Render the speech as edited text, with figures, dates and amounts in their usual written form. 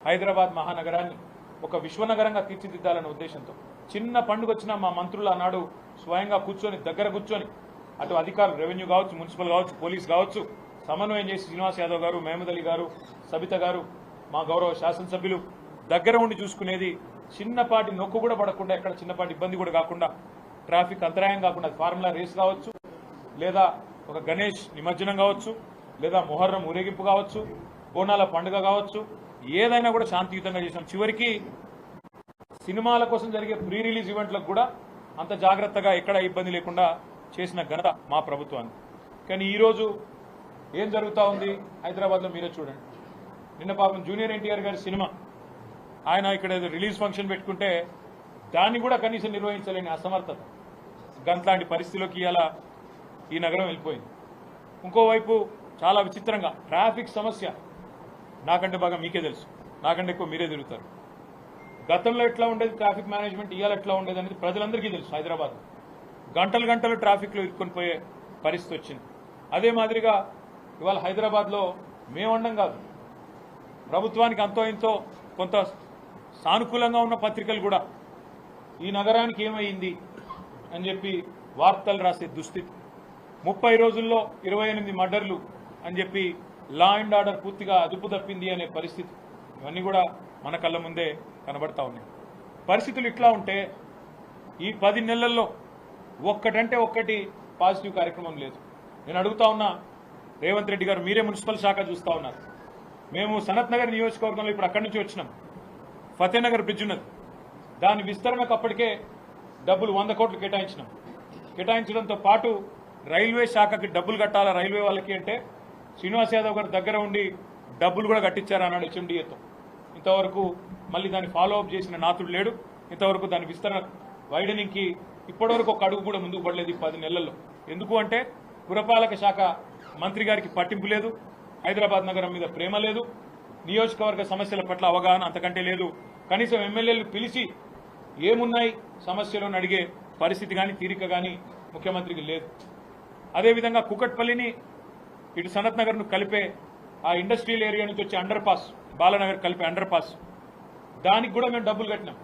హైదరాబాద్ మహానగరాన్ని ఒక విశ్వనగరంగా తీర్చిదిద్దాలనే ఉద్దేశంతో చిన్న పండుగ వచ్చినా మా మంత్రులు ఆనాడు స్వయంగా కూర్చొని దగ్గర కూర్చొని అటు అధికారులు రెవెన్యూ కావచ్చు, మున్సిపల్ కావచ్చు, పోలీస్ కావచ్చు సమన్వయం చేసి శ్రీనివాస్ యాదవ్ గారు, మహమూద్ అలీ గారు, సబిత గారు, మా గౌరవ శాసనసభ్యులు దగ్గర ఉండి చూసుకునేది. చిన్నపాటి నొక్కు కూడా పడకుండా, ఎక్కడ చిన్నపాటి ఇబ్బంది కూడా కాకుండా, ట్రాఫిక్ అంతరాయం కాకుండా, ఫార్ములా రేస్ కావచ్చు, లేదా ఒక గణేష్ నిమజ్జనం కావచ్చు, లేదా మొహర్రం ఊరేగింపు కావచ్చు, బోనాల పండుగ కావచ్చు, ఏదైనా కూడా శాంతియుతంగా చేసాం. చివరికి సినిమాల కోసం జరిగే ప్రీ రిలీజ్ ఈవెంట్లకు కూడా అంత జాగ్రత్తగా ఎక్కడ ఇబ్బంది లేకుండా చేసిన ఘనత మా ప్రభుత్వానికి. కానీ ఈరోజు ఏం జరుగుతూ ఉంది హైదరాబాద్లో మీరే చూడండి. నిన్న పాపం జూనియర్ ఎన్టీఆర్ గారి సినిమా ఆయన ఇక్కడ రిలీజ్ ఫంక్షన్ పెట్టుకుంటే దాన్ని కూడా కనీసం నిర్వహించలేని అసమర్థత, గంట్లాంటి పరిస్థితిలోకి ఇలా ఈ నగరం వెళ్ళిపోయింది. ఇంకోవైపు చాలా విచిత్రంగా ట్రాఫిక్ సమస్య నాకంటే బాగా మీకే తెలుసు, నాకంటే ఎక్కువ మీరే తిరుగుతారు. గతంలో ఎట్లా ఉండేది ట్రాఫిక్ మేనేజ్మెంట్, ఇవాళ ఎట్లా ఉండేది అనేది ప్రజలందరికీ తెలుసు. హైదరాబాద్ గంటలు గంటలు ట్రాఫిక్లో ఇరుక్కొని పోయే పరిస్థితి వచ్చింది. అదే మాదిరిగా ఇవాళ హైదరాబాద్లో మేమండం కాదు, ప్రభుత్వానికి అంతో ఇంతో కొంత సానుకూలంగా ఉన్న పత్రికలు కూడా ఈ నగరానికి ఏమైంది అని చెప్పి వార్తలు రాసే దుస్థితి. 30 రోజుల్లో 28 మర్డర్లు అని చెప్పి లా అండ్ ఆర్డర్ పూర్తిగా అదుపు తప్పింది అనే పరిస్థితి. ఇవన్నీ కూడా మన కళ్ళ ముందే కనబడతా ఉన్నాయి. పరిస్థితులు ఇట్లా ఉంటే ఈ 10 నెలల్లో ఒక్కటంటే ఒక్కటి పాజిటివ్ కార్యక్రమం లేదు. నేను అడుగుతా ఉన్నా రేవంత్ రెడ్డి గారు, మీరే మున్సిపల్ శాఖ చూస్తూ ఉన్నారు. మేము సనత్ నగర్ నియోజకవర్గంలో ఇప్పుడు అక్కడి నుంచి వచ్చినాం. ఫతేనగర్ బ్రిడ్జ్ ఉన్నది, దాని విస్తరణకు అప్పటికే డబ్బులు 100 కోట్లు కేటాయించినాం. కేటాయించడంతో పాటు రైల్వే శాఖకి డబ్బులు కట్టాలా రైల్వే వాళ్ళకి అంటే శ్రీనివాస్ యాదవ్ గారు దగ్గర ఉండి డబ్బులు కూడా కట్టించారన్నాడు హెచ్ఎండిఏతో. ఇంతవరకు మళ్ళీ దాన్ని ఫాలో అప్ చేసిన నాతుడు లేడు. ఇంతవరకు దాని విస్తరణ వైడనింగ్కి ఇప్పటివరకు ఒక అడుగు కూడా ముందుకు పడలేదు ఈ 10 నెలల్లో. ఎందుకు అంటే పురపాలక శాఖ మంత్రి గారికి పట్టింపు లేదు, హైదరాబాద్ నగరం మీద ప్రేమ లేదు, నియోజకవర్గ సమస్యల పట్ల అవగాహన అంతకంటే లేదు. కనీసం ఎమ్మెల్యేలు పిలిచి ఏమున్నాయి సమస్యలు అని అడిగే పరిస్థితి కానీ తీరిక కానీ ముఖ్యమంత్రికి లేదు. అదేవిధంగా కుకట్పల్లిని ఇటు సనత్ నగర్ను కలిపే ఆ ఇండస్ట్రియల్ ఏరియా నుంచి వచ్చే అండర్ పాస్, బాలానగర్ కలిపే అండర్ పాస్, దానికి కూడా మేము డబ్బులు కట్టినాం.